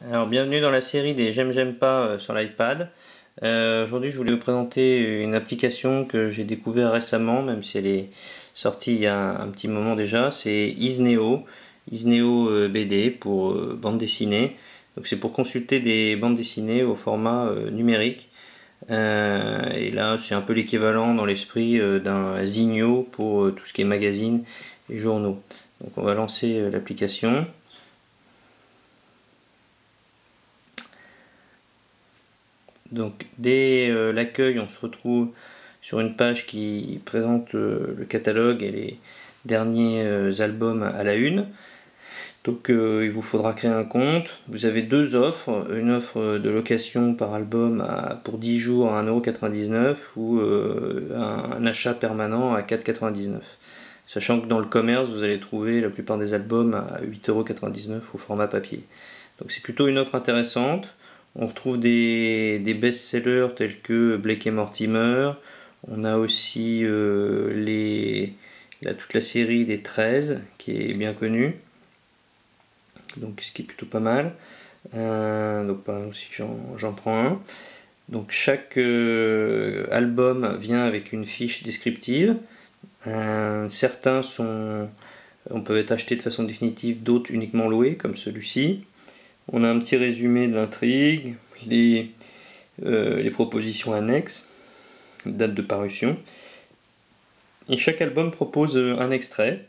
Alors bienvenue dans la série des j'aime pas sur l'iPad. Aujourd'hui je voulais vous présenter une application que j'ai découvert récemment, même si elle est sortie il y a un petit moment déjà. C'est Isneo BD pour bande dessinée. Donc c'est pour consulter des bandes dessinées au format numérique. Et là c'est un peu l'équivalent dans l'esprit d'un Zinio pour tout ce qui est magazine et journaux. Donc on va lancer l'application. Donc dès l'accueil, on se retrouve sur une page qui présente le catalogue et les derniers albums à la une. Donc il vous faudra créer un compte. Vous avez deux offres, une offre de location par album pour 10 jours à 1,99 € ou un achat permanent à 4,99 €. Sachant que dans le commerce, vous allez trouver la plupart des albums à 8,99 € au format papier. Donc c'est plutôt une offre intéressante. On retrouve des best-sellers tels que Blake et Mortimer. On a aussi toute la série des 13 qui est bien connue. Donc ce qui est plutôt pas mal. Donc par exemple si j'en prends un. Donc chaque album vient avec une fiche descriptive. Certains on peut être achetés de façon définitive, d'autres uniquement loués comme celui-ci. On a un petit résumé de l'intrigue, les propositions annexes, date de parution. Et chaque album propose un extrait.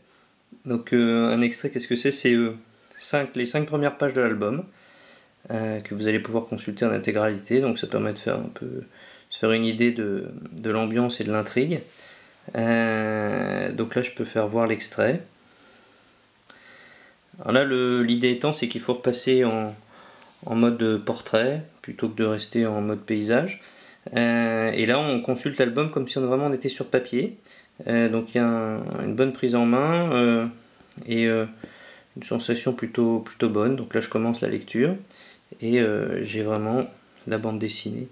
Donc un extrait, qu'est-ce que c'est? C'est les 5 premières pages de l'album que vous allez pouvoir consulter en intégralité. Donc ça permet de se faire une idée de l'ambiance et de l'intrigue. Donc là je peux faire voir l'extrait. Alors là l'idée étant c'est qu'il faut repasser en mode portrait plutôt que de rester en mode paysage. Et là on consulte l'album comme si on vraiment était sur papier. Donc il y a une bonne prise en main et une sensation plutôt bonne. Donc là je commence la lecture et j'ai vraiment la bande dessinée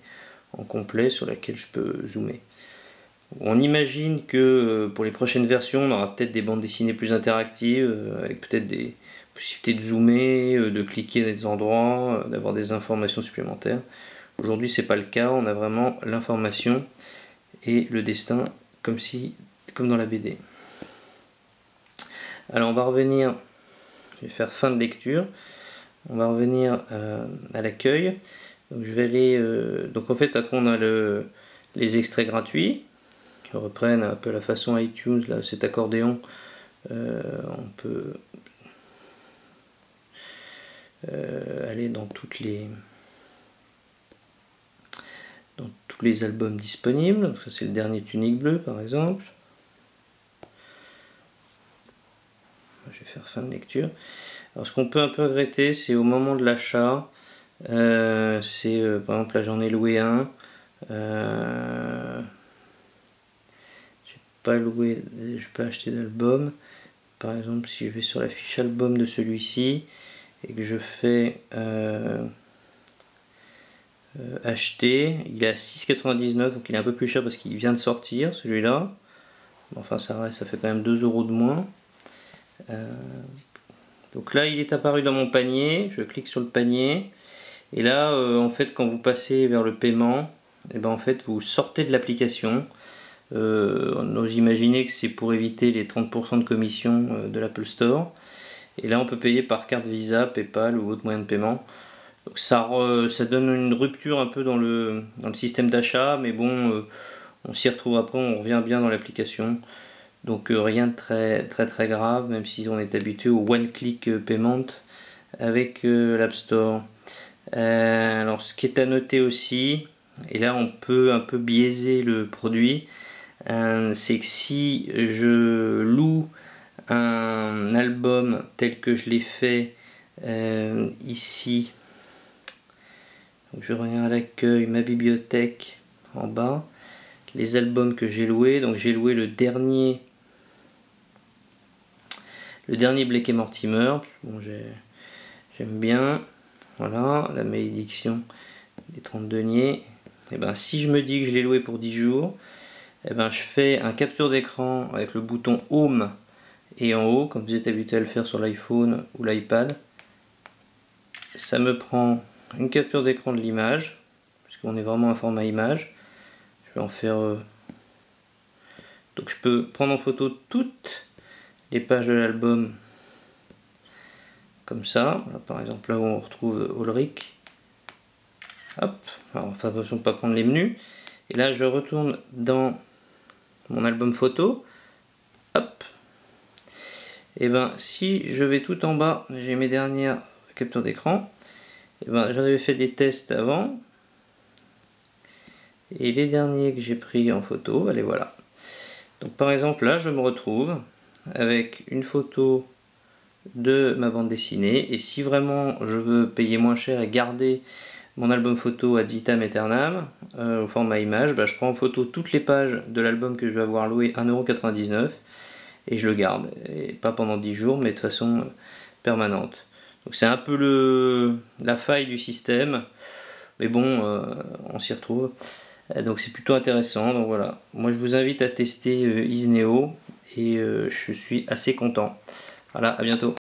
en complet sur laquelle je peux zoomer. On imagine que pour les prochaines versions on aura peut-être des bandes dessinées plus interactives avec peut-être des possibilités de zoomer, de cliquer dans des endroits, d'avoir des informations supplémentaires. Aujourd'hui c'est pas le cas, on a vraiment l'information et le destin comme dans la BD. Alors on va revenir, je vais faire fin de lecture, on va revenir à l'accueil. Donc je vais aller, donc en fait après on a les extraits gratuits qui reprennent un peu la façon iTunes, là, cet accordéon, on peut aller dans tous les albums disponibles. Donc ça c'est le dernier Tunique Bleue par exemple. Je vais faire fin de lecture. Alors ce qu'on peut un peu regretter, c'est au moment de l'achat, par exemple là j'en ai loué un. J'ai pas acheté d'album. Par exemple si je vais sur la fiche album de celui-ci et que je fais acheter, il est à 6,99 €, donc il est un peu plus cher parce qu'il vient de sortir celui-là. Enfin ça fait quand même 2 € de moins. Donc là il est apparu dans mon panier, je clique sur le panier et là en fait quand vous passez vers le paiement, et ben en fait vous sortez de l'application. On ose imaginer que c'est pour éviter les 30% de commission de l'Apple Store. Et là on peut payer par carte Visa, Paypal ou autre moyen de paiement. Donc ça donne une rupture un peu dans le système d'achat, mais bon, on s'y retrouve après, on revient bien dans l'application. Donc rien de très grave, même si on est habitué au one-click payment avec l'App Store. Alors ce qui est à noter aussi, et là on peut un peu biaiser le produit, c'est que si je loue un album tel que je l'ai fait ici, donc je reviens à l'accueil, ma bibliothèque en bas, les albums que j'ai loués, donc j'ai loué le dernier Blake et Mortimer, bon, j'aime bien, voilà, la malédiction des 30 deniers. Et ben si je me dis que je l'ai loué pour 10 jours, et ben je fais un capture d'écran avec le bouton Home et en haut, comme vous êtes habitué à le faire sur l'iPhone ou l'iPad. ça me prend une capture d'écran de l'image, puisqu'on est vraiment à format image. Je vais en faire... Donc je peux prendre en photo toutes les pages de l'album, comme ça. Là, par exemple, là où on retrouve Ulrich. Hop, alors faire attention de ne pas prendre les menus. Et là, je retourne dans mon album photo. Hop. Et ben, si je vais tout en bas, j'ai mes dernières captures d'écran. Et ben, j'en avais fait des tests avant. Et les derniers que j'ai pris en photo, allez voilà. Donc par exemple, là, je me retrouve avec une photo de ma bande dessinée. Et si vraiment je veux payer moins cher et garder mon album photo ad vitam aeternam au format image, bah, je prends en photo toutes les pages de l'album que je vais avoir loué 1,99 € et je le garde, et pas pendant 10 jours mais de façon permanente. Donc c'est un peu la faille du système, mais bon, on s'y retrouve, donc c'est plutôt intéressant. Donc voilà, moi je vous invite à tester Isneo et je suis assez content. Voilà, à bientôt.